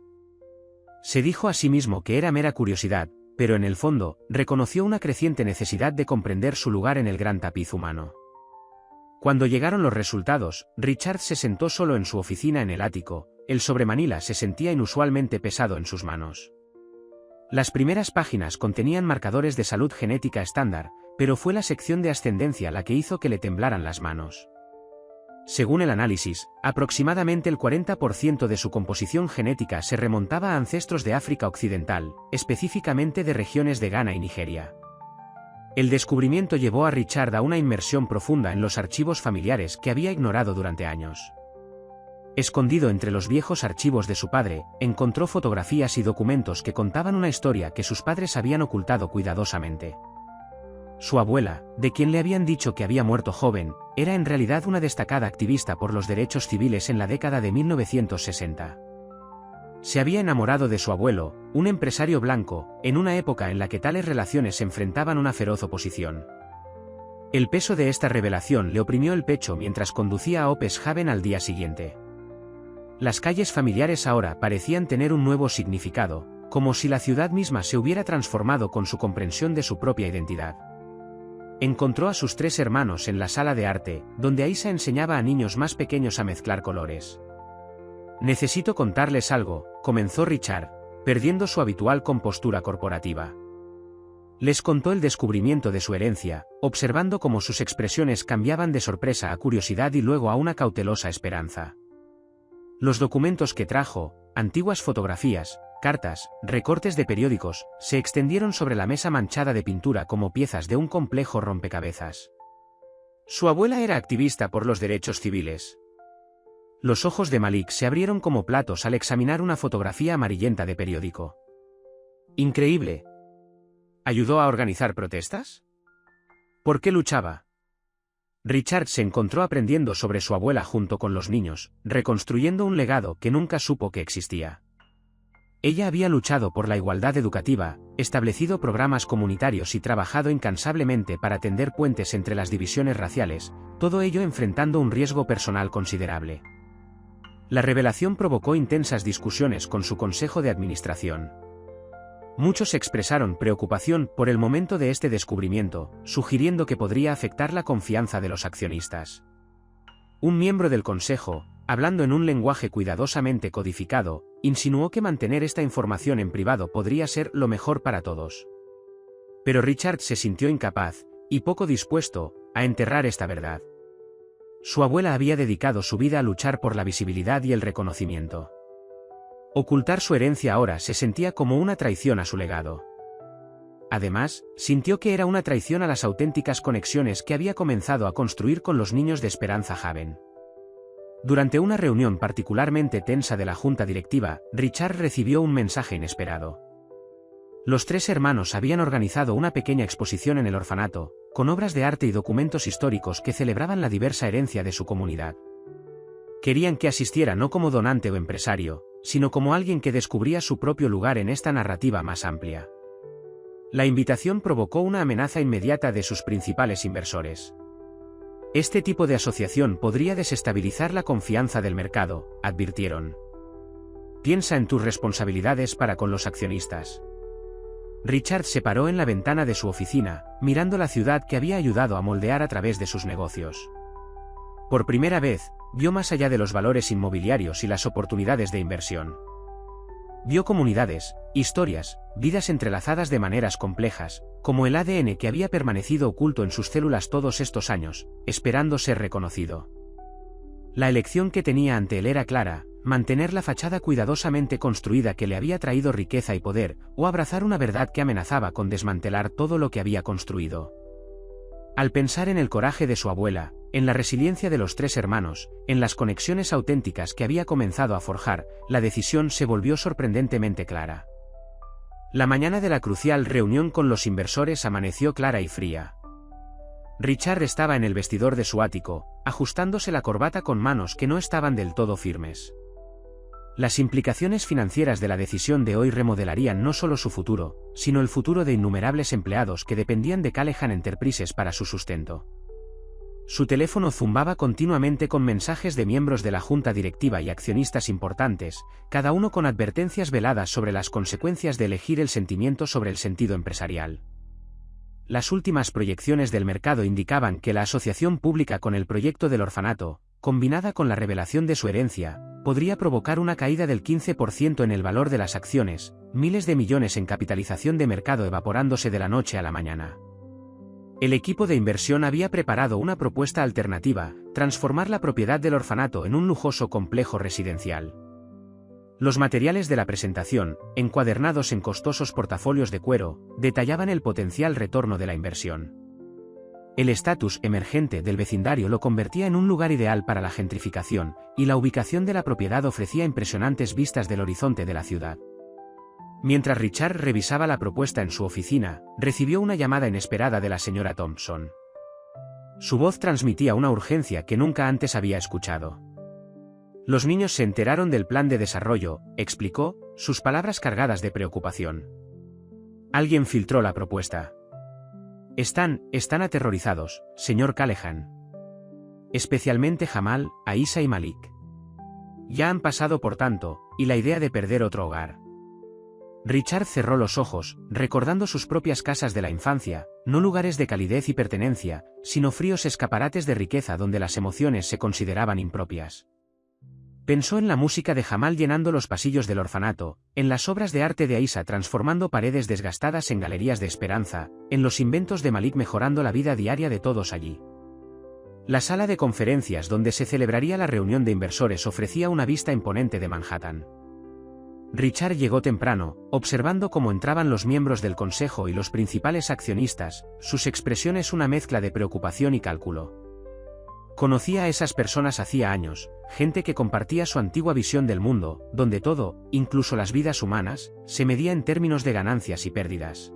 Se dijo a sí mismo que era mera curiosidad, pero en el fondo, reconoció una creciente necesidad de comprender su lugar en el gran tapiz humano. Cuando llegaron los resultados, Richard se sentó solo en su oficina en el ático, el sobremanila se sentía inusualmente pesado en sus manos. Las primeras páginas contenían marcadores de salud genética estándar, pero fue la sección de ascendencia la que hizo que le temblaran las manos. Según el análisis, aproximadamente el 40% de su composición genética se remontaba a ancestros de África Occidental, específicamente de regiones de Ghana y Nigeria. El descubrimiento llevó a Richard a una inmersión profunda en los archivos familiares que había ignorado durante años. Escondido entre los viejos archivos de su padre, encontró fotografías y documentos que contaban una historia que sus padres habían ocultado cuidadosamente. Su abuela, de quien le habían dicho que había muerto joven, era en realidad una destacada activista por los derechos civiles en la década de 1960. Se había enamorado de su abuelo, un empresario blanco, en una época en la que tales relaciones enfrentaban una feroz oposición. El peso de esta revelación le oprimió el pecho mientras conducía a Opeshaven al día siguiente. Las calles familiares ahora parecían tener un nuevo significado, como si la ciudad misma se hubiera transformado con su comprensión de su propia identidad. Encontró a sus 3 hermanos en la sala de arte, donde Aisa enseñaba a niños más pequeños a mezclar colores. «Necesito contarles algo», comenzó Richard, perdiendo su habitual compostura corporativa. Les contó el descubrimiento de su herencia, observando cómo sus expresiones cambiaban de sorpresa a curiosidad y luego a una cautelosa esperanza. Los documentos que trajo, antiguas fotografías, cartas, recortes de periódicos, se extendieron sobre la mesa manchada de pintura como piezas de un complejo rompecabezas. Su abuela era activista por los derechos civiles. Los ojos de Malik se abrieron como platos al examinar una fotografía amarillenta de periódico. Increíble. ¿Ayudó a organizar protestas? ¿Por qué luchaba? Richard se encontró aprendiendo sobre su abuela junto con los niños, reconstruyendo un legado que nunca supo que existía. Ella había luchado por la igualdad educativa, establecido programas comunitarios y trabajado incansablemente para tender puentes entre las divisiones raciales, todo ello enfrentando un riesgo personal considerable. La revelación provocó intensas discusiones con su consejo de administración. Muchos expresaron preocupación por el momento de este descubrimiento, sugiriendo que podría afectar la confianza de los accionistas. Un miembro del consejo, hablando en un lenguaje cuidadosamente codificado, insinuó que mantener esta información en privado podría ser lo mejor para todos. Pero Richard se sintió incapaz, y poco dispuesto, a enterrar esta verdad. Su abuela había dedicado su vida a luchar por la visibilidad y el reconocimiento. Ocultar su herencia ahora se sentía como una traición a su legado. Además, sintió que era una traición a las auténticas conexiones que había comenzado a construir con los niños de Esperanza Haven. Durante una reunión particularmente tensa de la junta directiva, Richard recibió un mensaje inesperado. Los 3 hermanos habían organizado una pequeña exposición en el orfanato, con obras de arte y documentos históricos que celebraban la diversa herencia de su comunidad. Querían que asistiera no como donante o empresario, sino como alguien que descubría su propio lugar en esta narrativa más amplia. La invitación provocó una amenaza inmediata de sus principales inversores. Este tipo de asociación podría desestabilizar la confianza del mercado, advirtieron. Piensa en tus responsabilidades para con los accionistas. Richard se paró en la ventana de su oficina, mirando la ciudad que había ayudado a moldear a través de sus negocios. Por primera vez, vio más allá de los valores inmobiliarios y las oportunidades de inversión. Vio comunidades, historias, vidas entrelazadas de maneras complejas, como el ADN que había permanecido oculto en sus células todos estos años, esperando ser reconocido. La elección que tenía ante él era clara: mantener la fachada cuidadosamente construida que le había traído riqueza y poder, o abrazar una verdad que amenazaba con desmantelar todo lo que había construido. Al pensar en el coraje de su abuela, en la resiliencia de los 3 hermanos, en las conexiones auténticas que había comenzado a forjar, la decisión se volvió sorprendentemente clara. La mañana de la crucial reunión con los inversores amaneció clara y fría. Richard estaba en el vestidor de su ático, ajustándose la corbata con manos que no estaban del todo firmes. Las implicaciones financieras de la decisión de hoy remodelarían no solo su futuro, sino el futuro de innumerables empleados que dependían de Callahan Enterprises para su sustento. Su teléfono zumbaba continuamente con mensajes de miembros de la junta directiva y accionistas importantes, cada uno con advertencias veladas sobre las consecuencias de elegir el sentimiento sobre el sentido empresarial. Las últimas proyecciones del mercado indicaban que la asociación pública con el proyecto del orfanato, combinada con la revelación de su herencia, podría provocar una caída del 15% en el valor de las acciones, miles de millones en capitalización de mercado evaporándose de la noche a la mañana. El equipo de inversión había preparado una propuesta alternativa: transformar la propiedad del orfanato en un lujoso complejo residencial. Los materiales de la presentación, encuadernados en costosos portafolios de cuero, detallaban el potencial retorno de la inversión. El estatus emergente del vecindario lo convertía en un lugar ideal para la gentrificación, y la ubicación de la propiedad ofrecía impresionantes vistas del horizonte de la ciudad. Mientras Richard revisaba la propuesta en su oficina, recibió una llamada inesperada de la señora Thompson. Su voz transmitía una urgencia que nunca antes había escuchado. Los niños se enteraron del plan de desarrollo, explicó, sus palabras cargadas de preocupación. Alguien filtró la propuesta. Están aterrorizados, señor Callahan. Especialmente Jamal, Aisha y Malik. Ya han pasado por tanto, y la idea de perder otro hogar. Richard cerró los ojos, recordando sus propias casas de la infancia, no lugares de calidez y pertenencia, sino fríos escaparates de riqueza donde las emociones se consideraban impropias. Pensó en la música de Jamal llenando los pasillos del orfanato, en las obras de arte de Aisha transformando paredes desgastadas en galerías de esperanza, en los inventos de Malik mejorando la vida diaria de todos allí. La sala de conferencias donde se celebraría la reunión de inversores ofrecía una vista imponente de Manhattan. Richard llegó temprano, observando cómo entraban los miembros del consejo y los principales accionistas, sus expresiones una mezcla de preocupación y cálculo. Conocía a esas personas hacía años, gente que compartía su antigua visión del mundo, donde todo, incluso las vidas humanas, se medía en términos de ganancias y pérdidas.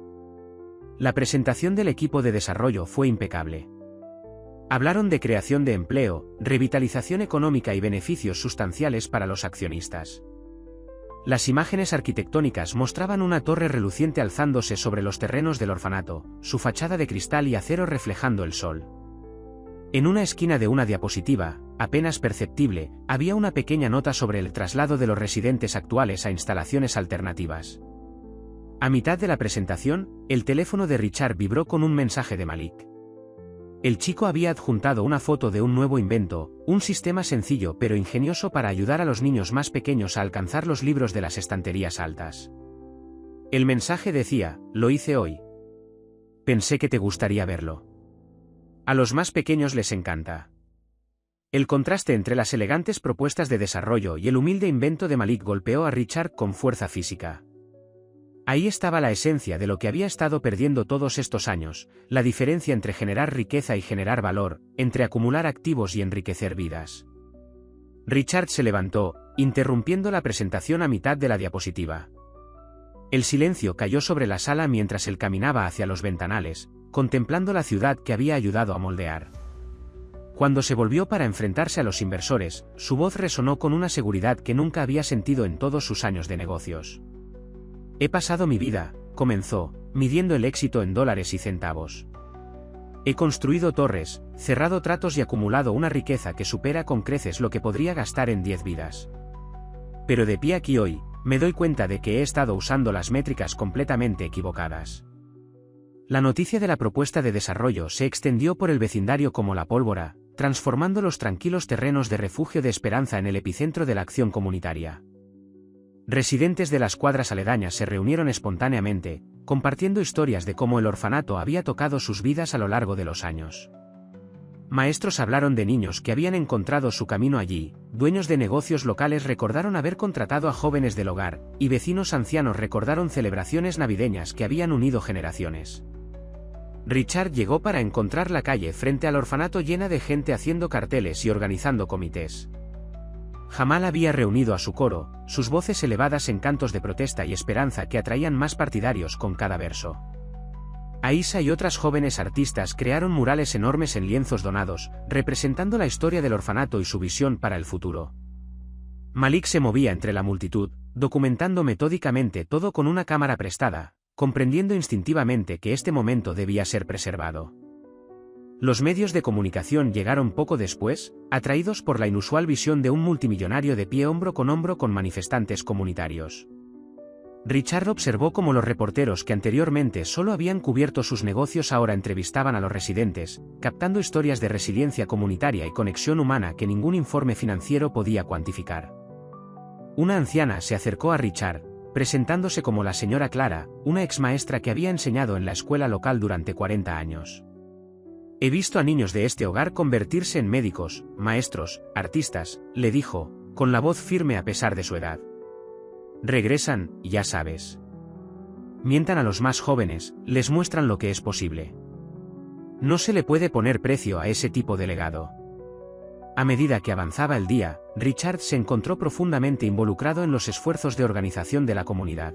La presentación del equipo de desarrollo fue impecable. Hablaron de creación de empleo, revitalización económica y beneficios sustanciales para los accionistas. Las imágenes arquitectónicas mostraban una torre reluciente alzándose sobre los terrenos del orfanato, su fachada de cristal y acero reflejando el sol. En una esquina de una diapositiva, apenas perceptible, había una pequeña nota sobre el traslado de los residentes actuales a instalaciones alternativas. A mitad de la presentación, el teléfono de Richard vibró con un mensaje de Malik. El chico había adjuntado una foto de un nuevo invento, un sistema sencillo pero ingenioso para ayudar a los niños más pequeños a alcanzar los libros de las estanterías altas. El mensaje decía: "Lo hice hoy. Pensé que te gustaría verlo. A los más pequeños les encanta". El contraste entre las elegantes propuestas de desarrollo y el humilde invento de Malik golpeó a Richard con fuerza física. Ahí estaba la esencia de lo que había estado perdiendo todos estos años, la diferencia entre generar riqueza y generar valor, entre acumular activos y enriquecer vidas. Richard se levantó, interrumpiendo la presentación a mitad de la diapositiva. El silencio cayó sobre la sala mientras él caminaba hacia los ventanales, contemplando la ciudad que había ayudado a moldear. Cuando se volvió para enfrentarse a los inversores, su voz resonó con una seguridad que nunca había sentido en todos sus años de negocios. He pasado mi vida, comenzó, midiendo el éxito en dólares y centavos. He construido torres, cerrado tratos y acumulado una riqueza que supera con creces lo que podría gastar en 10 vidas. Pero de pie aquí hoy, me doy cuenta de que he estado usando las métricas completamente equivocadas. La noticia de la propuesta de desarrollo se extendió por el vecindario como la pólvora, transformando los tranquilos terrenos de refugio de esperanza en el epicentro de la acción comunitaria. Residentes de las cuadras aledañas se reunieron espontáneamente, compartiendo historias de cómo el orfanato había tocado sus vidas a lo largo de los años. Maestros hablaron de niños que habían encontrado su camino allí, dueños de negocios locales recordaron haber contratado a jóvenes del hogar, y vecinos ancianos recordaron celebraciones navideñas que habían unido generaciones. Richard llegó para encontrar la calle frente al orfanato llena de gente haciendo carteles y organizando comités. Jamal había reunido a su coro, sus voces elevadas en cantos de protesta y esperanza que atraían más partidarios con cada verso. Aisha y otras jóvenes artistas crearon murales enormes en lienzos donados, representando la historia del orfanato y su visión para el futuro. Malik se movía entre la multitud, documentando metódicamente todo con una cámara prestada, comprendiendo instintivamente que este momento debía ser preservado. Los medios de comunicación llegaron poco después, atraídos por la inusual visión de un multimillonario de pie hombro con manifestantes comunitarios. Richard observó cómo los reporteros que anteriormente solo habían cubierto sus negocios ahora entrevistaban a los residentes, captando historias de resiliencia comunitaria y conexión humana que ningún informe financiero podía cuantificar. Una anciana se acercó a Richard, presentándose como la señora Clara, una exmaestra que había enseñado en la escuela local durante 40 años. He visto a niños de este hogar convertirse en médicos, maestros, artistas, le dijo, con la voz firme a pesar de su edad. Regresan, ya sabes. Mientan a los más jóvenes, les muestran lo que es posible. No se le puede poner precio a ese tipo de legado. A medida que avanzaba el día, Richard se encontró profundamente involucrado en los esfuerzos de organización de la comunidad.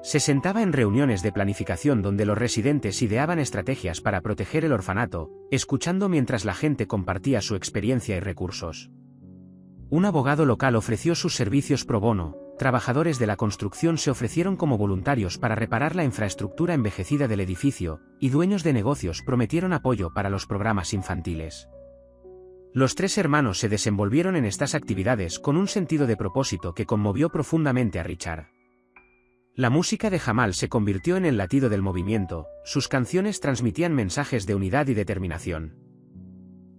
Se sentaba en reuniones de planificación donde los residentes ideaban estrategias para proteger el orfanato, escuchando mientras la gente compartía su experiencia y recursos. Un abogado local ofreció sus servicios pro bono, trabajadores de la construcción se ofrecieron como voluntarios para reparar la infraestructura envejecida del edificio, y dueños de negocios prometieron apoyo para los programas infantiles. Los tres hermanos se desenvolvieron en estas actividades con un sentido de propósito que conmovió profundamente a Richard. La música de Jamal se convirtió en el latido del movimiento, sus canciones transmitían mensajes de unidad y determinación.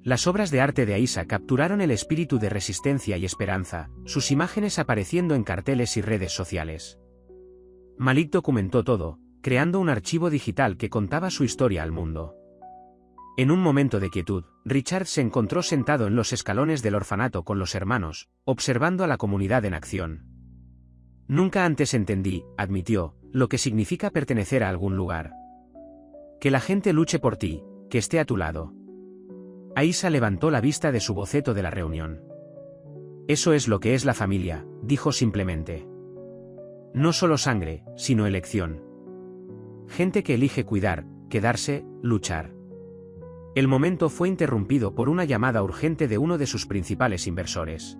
Las obras de arte de Aisha capturaron el espíritu de resistencia y esperanza, sus imágenes apareciendo en carteles y redes sociales. Malik documentó todo, creando un archivo digital que contaba su historia al mundo. En un momento de quietud, Richard se encontró sentado en los escalones del orfanato con los hermanos, observando a la comunidad en acción. Nunca antes entendí, admitió, lo que significa pertenecer a algún lugar. Que la gente luche por ti, que esté a tu lado. Aisha levantó la vista de su boceto de la reunión. Eso es lo que es la familia, dijo simplemente. No solo sangre, sino elección. Gente que elige cuidar, quedarse, luchar. El momento fue interrumpido por una llamada urgente de uno de sus principales inversores.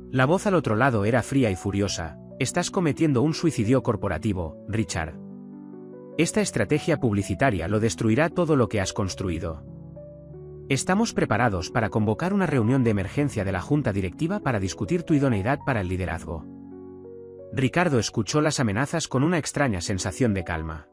La voz al otro lado era fría y furiosa. Estás cometiendo un suicidio corporativo, Richard. Esta estrategia publicitaria lo destruirá todo lo que has construido. Estamos preparados para convocar una reunión de emergencia de la junta directiva para discutir tu idoneidad para el liderazgo. Ricardo escuchó las amenazas con una extraña sensación de calma.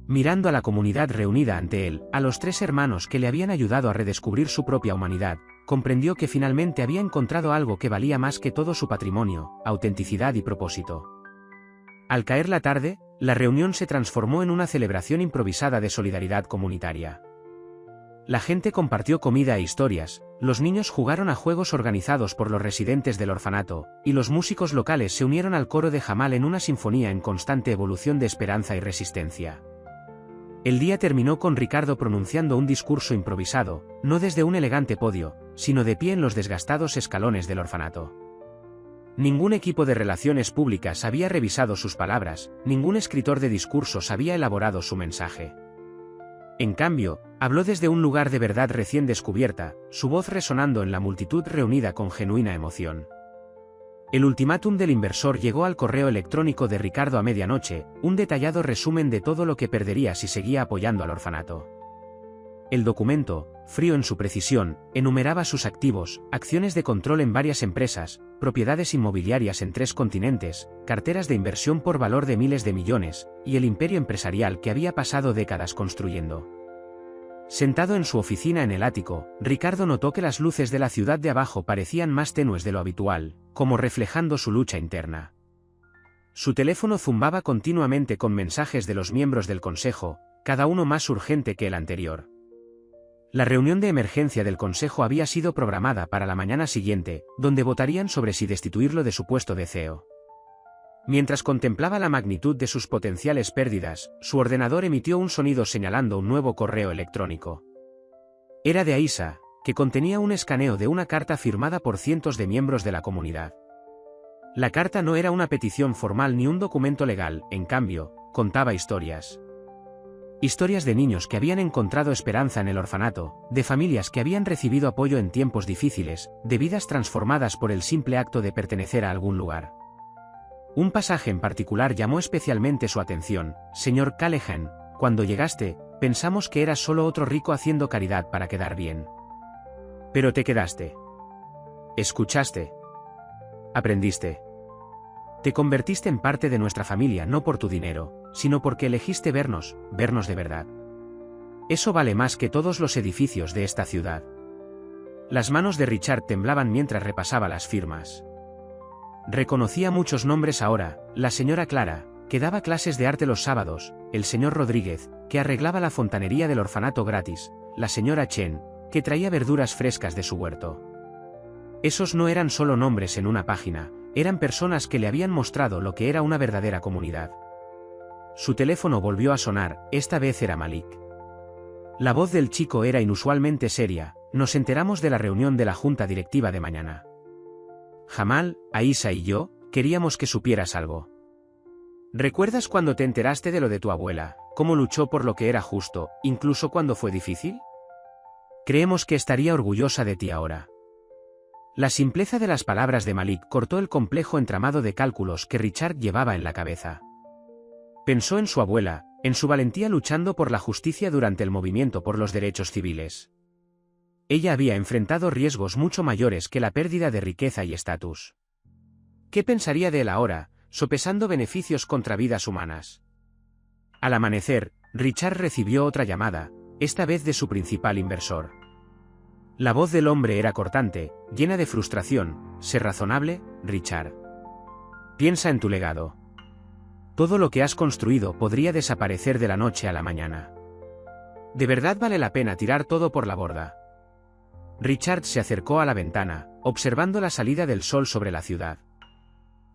Mirando a la comunidad reunida ante él, a los tres hermanos que le habían ayudado a redescubrir su propia humanidad, comprendió que finalmente había encontrado algo que valía más que todo su patrimonio, autenticidad y propósito. Al caer la tarde, la reunión se transformó en una celebración improvisada de solidaridad comunitaria. La gente compartió comida e historias, los niños jugaron a juegos organizados por los residentes del orfanato, y los músicos locales se unieron al coro de Jamal en una sinfonía en constante evolución de esperanza y resistencia. El día terminó con Ricardo pronunciando un discurso improvisado, no desde un elegante podio, sino de pie en los desgastados escalones del orfanato. Ningún equipo de relaciones públicas había revisado sus palabras, ningún escritor de discursos había elaborado su mensaje. En cambio, habló desde un lugar de verdad recién descubierta, su voz resonando en la multitud reunida con genuina emoción. El ultimátum del inversor llegó al correo electrónico de Ricardo a medianoche, un detallado resumen de todo lo que perdería si seguía apoyando al orfanato. El documento, frío en su precisión, enumeraba sus activos, acciones de control en varias empresas, propiedades inmobiliarias en 3 continentes, carteras de inversión por valor de miles de millones, y el imperio empresarial que había pasado décadas construyendo. Sentado en su oficina en el ático, Ricardo notó que las luces de la ciudad de abajo parecían más tenues de lo habitual, como reflejando su lucha interna. Su teléfono zumbaba continuamente con mensajes de los miembros del consejo, cada uno más urgente que el anterior. La reunión de emergencia del consejo había sido programada para la mañana siguiente, donde votarían sobre si destituirlo de su puesto de CEO. Mientras contemplaba la magnitud de sus potenciales pérdidas, su ordenador emitió un sonido señalando un nuevo correo electrónico. Era de Aisha, que contenía un escaneo de una carta firmada por cientos de miembros de la comunidad. La carta no era una petición formal ni un documento legal, en cambio, contaba historias. Historias de niños que habían encontrado esperanza en el orfanato, de familias que habían recibido apoyo en tiempos difíciles, de vidas transformadas por el simple acto de pertenecer a algún lugar. Un pasaje en particular llamó especialmente su atención. Señor Callahan, cuando llegaste, pensamos que eras solo otro rico haciendo caridad para quedar bien. Pero te quedaste. Escuchaste. Aprendiste. Te convertiste en parte de nuestra familia no por tu dinero, sino porque elegiste vernos de verdad. Eso vale más que todos los edificios de esta ciudad. Las manos de Richard temblaban mientras repasaba las firmas. Reconocía muchos nombres ahora: la señora Clara, que daba clases de arte los sábados; el señor Rodríguez, que arreglaba la fontanería del orfanato gratis; la señora Chen, que traía verduras frescas de su huerto. Esos no eran solo nombres en una página, eran personas que le habían mostrado lo que era una verdadera comunidad. Su teléfono volvió a sonar, esta vez era Malik. La voz del chico era inusualmente seria: nos enteramos de la reunión de la junta directiva de mañana. Jamal, Aisha y yo, queríamos que supieras algo. ¿Recuerdas cuando te enteraste de lo de tu abuela, cómo luchó por lo que era justo, incluso cuando fue difícil? Creemos que estaría orgullosa de ti ahora. La simpleza de las palabras de Malik cortó el complejo entramado de cálculos que Richard llevaba en la cabeza. Pensó en su abuela, en su valentía luchando por la justicia durante el movimiento por los derechos civiles. Ella había enfrentado riesgos mucho mayores que la pérdida de riqueza y estatus. ¿Qué pensaría de él ahora, sopesando beneficios contra vidas humanas? Al amanecer, Richard recibió otra llamada, esta vez de su principal inversor. La voz del hombre era cortante, llena de frustración. Sé razonable, Richard. Piensa en tu legado. Todo lo que has construido podría desaparecer de la noche a la mañana. ¿De verdad vale la pena tirar todo por la borda? Richard se acercó a la ventana, observando la salida del sol sobre la ciudad.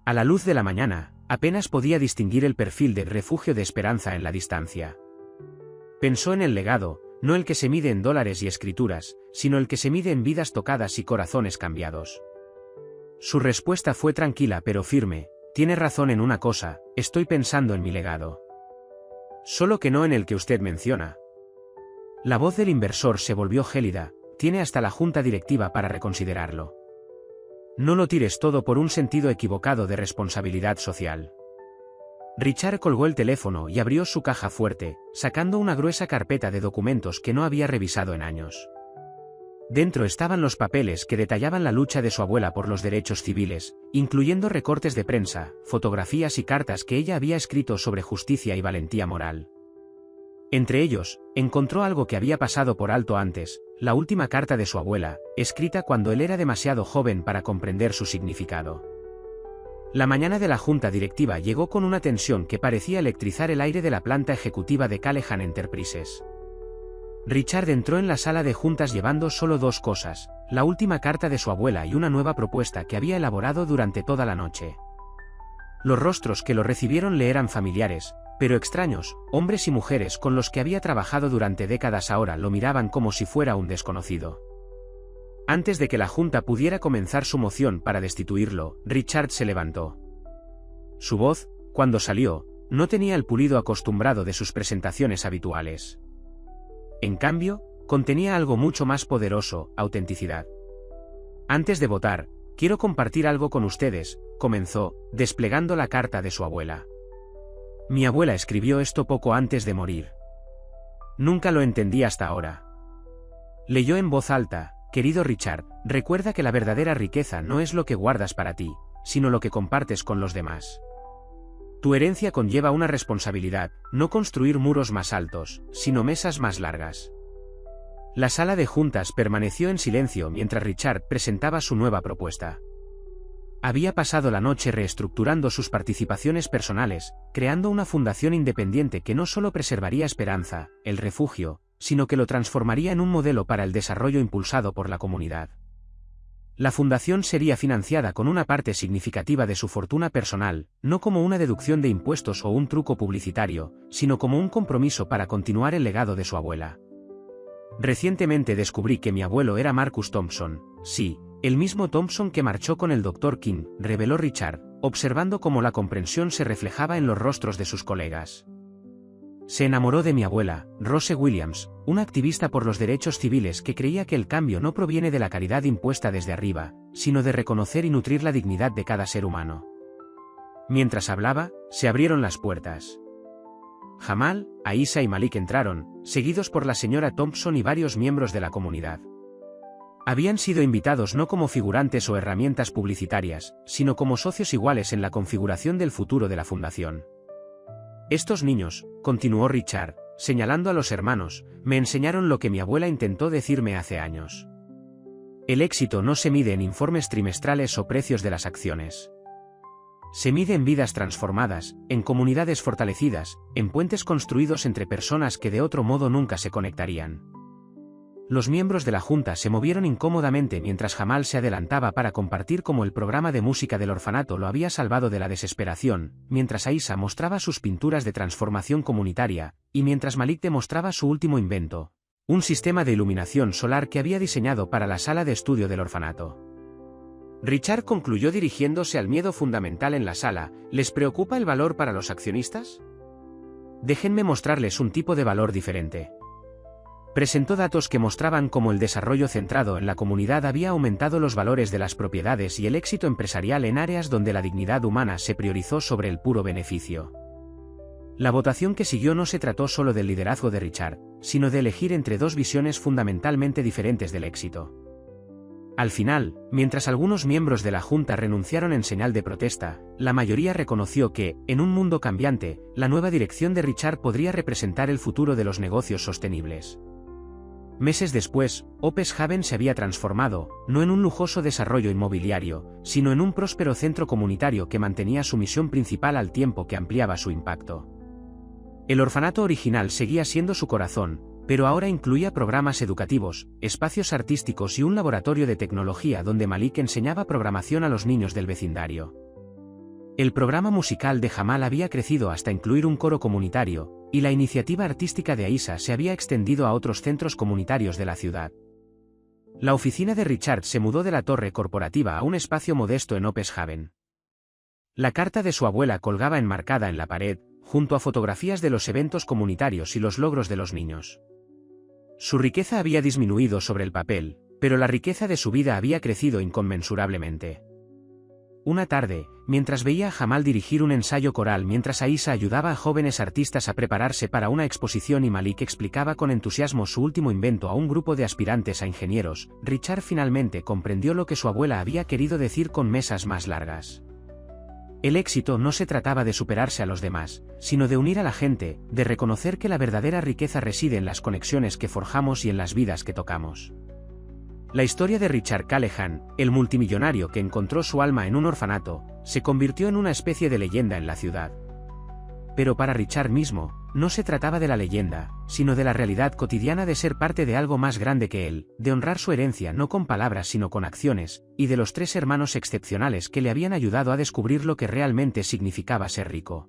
A la luz de la mañana, apenas podía distinguir el perfil del refugio de esperanza en la distancia. Pensó en el legado, no el que se mide en dólares y escrituras, sino el que se mide en vidas tocadas y corazones cambiados. Su respuesta fue tranquila pero firme: tiene razón en una cosa, estoy pensando en mi legado. Solo que no en el que usted menciona. La voz del inversor se volvió gélida: tiene hasta la junta directiva para reconsiderarlo. No lo tires todo por un sentido equivocado de responsabilidad social. Richard colgó el teléfono y abrió su caja fuerte, sacando una gruesa carpeta de documentos que no había revisado en años. Dentro estaban los papeles que detallaban la lucha de su abuela por los derechos civiles, incluyendo recortes de prensa, fotografías y cartas que ella había escrito sobre justicia y valentía moral. Entre ellos, encontró algo que había pasado por alto antes: la última carta de su abuela, escrita cuando él era demasiado joven para comprender su significado. La mañana de la junta directiva llegó con una tensión que parecía electrizar el aire de la planta ejecutiva de Callaghan Enterprises. Richard entró en la sala de juntas llevando solo dos cosas: la última carta de su abuela y una nueva propuesta que había elaborado durante toda la noche. Los rostros que lo recibieron le eran familiares, pero extraños. Hombres y mujeres con los que había trabajado durante décadas ahora lo miraban como si fuera un desconocido. Antes de que la junta pudiera comenzar su moción para destituirlo, Richard se levantó. Su voz, cuando salió, no tenía el pulido acostumbrado de sus presentaciones habituales. En cambio, contenía algo mucho más poderoso: autenticidad. Antes de votar, quiero compartir algo con ustedes, comenzó, desplegando la carta de su abuela. Mi abuela escribió esto poco antes de morir. Nunca lo entendí hasta ahora. Leyó en voz alta: querido Richard, recuerda que la verdadera riqueza no es lo que guardas para ti, sino lo que compartes con los demás. Tu herencia conlleva una responsabilidad: no construir muros más altos, sino mesas más largas. La sala de juntas permaneció en silencio mientras Richard presentaba su nueva propuesta. Había pasado la noche reestructurando sus participaciones personales, creando una fundación independiente que no solo preservaría Esperanza, el refugio, sino que lo transformaría en un modelo para el desarrollo impulsado por la comunidad. La fundación sería financiada con una parte significativa de su fortuna personal, no como una deducción de impuestos o un truco publicitario, sino como un compromiso para continuar el legado de su abuela. Recientemente descubrí que mi abuelo era Marcus Thompson, sí, el mismo Thompson que marchó con el Dr. King, reveló Richard, observando cómo la comprensión se reflejaba en los rostros de sus colegas. Se enamoró de mi abuela, Rose Williams, una activista por los derechos civiles que creía que el cambio no proviene de la caridad impuesta desde arriba, sino de reconocer y nutrir la dignidad de cada ser humano. Mientras hablaba, se abrieron las puertas. Jamal, Aisa y Malik entraron, seguidos por la señora Thompson y varios miembros de la comunidad. Habían sido invitados no como figurantes o herramientas publicitarias, sino como socios iguales en la configuración del futuro de la fundación. Estos niños, continuó Richard, señalando a los hermanos, me enseñaron lo que mi abuela intentó decirme hace años. El éxito no se mide en informes trimestrales o precios de las acciones. Se mide en vidas transformadas, en comunidades fortalecidas, en puentes construidos entre personas que de otro modo nunca se conectarían. Los miembros de la junta se movieron incómodamente mientras Jamal se adelantaba para compartir cómo el programa de música del orfanato lo había salvado de la desesperación, mientras Aisa mostraba sus pinturas de transformación comunitaria, y mientras Malik demostraba su último invento, un sistema de iluminación solar que había diseñado para la sala de estudio del orfanato. Richard concluyó dirigiéndose al miedo fundamental en la sala: ¿les preocupa el valor para los accionistas? Déjenme mostrarles un tipo de valor diferente. Presentó datos que mostraban cómo el desarrollo centrado en la comunidad había aumentado los valores de las propiedades y el éxito empresarial en áreas donde la dignidad humana se priorizó sobre el puro beneficio. La votación que siguió no se trató solo del liderazgo de Richard, sino de elegir entre dos visiones fundamentalmente diferentes del éxito. Al final, mientras algunos miembros de la Junta renunciaron en señal de protesta, la mayoría reconoció que, en un mundo cambiante, la nueva dirección de Richard podría representar el futuro de los negocios sostenibles. Meses después, Opes Haven se había transformado, no en un lujoso desarrollo inmobiliario, sino en un próspero centro comunitario que mantenía su misión principal al tiempo que ampliaba su impacto. El orfanato original seguía siendo su corazón, pero ahora incluía programas educativos, espacios artísticos y un laboratorio de tecnología donde Malik enseñaba programación a los niños del vecindario. El programa musical de Jamal había crecido hasta incluir un coro comunitario, y la iniciativa artística de Aisa se había extendido a otros centros comunitarios de la ciudad. La oficina de Richard se mudó de la torre corporativa a un espacio modesto en Opes Haven. La carta de su abuela colgaba enmarcada en la pared, junto a fotografías de los eventos comunitarios y los logros de los niños. Su riqueza había disminuido sobre el papel, pero la riqueza de su vida había crecido inconmensurablemente. Una tarde, mientras veía a Jamal dirigir un ensayo coral mientras Aisa ayudaba a jóvenes artistas a prepararse para una exposición y Malik explicaba con entusiasmo su último invento a un grupo de aspirantes a ingenieros, Richard finalmente comprendió lo que su abuela había querido decir con mesas más largas. El éxito no se trataba de superarse a los demás, sino de unir a la gente, de reconocer que la verdadera riqueza reside en las conexiones que forjamos y en las vidas que tocamos. La historia de Richard Callahan, el multimillonario que encontró su alma en un orfanato, se convirtió en una especie de leyenda en la ciudad. Pero para Richard mismo, no se trataba de la leyenda, sino de la realidad cotidiana de ser parte de algo más grande que él, de honrar su herencia no con palabras sino con acciones, y de los 3 hermanos excepcionales que le habían ayudado a descubrir lo que realmente significaba ser rico.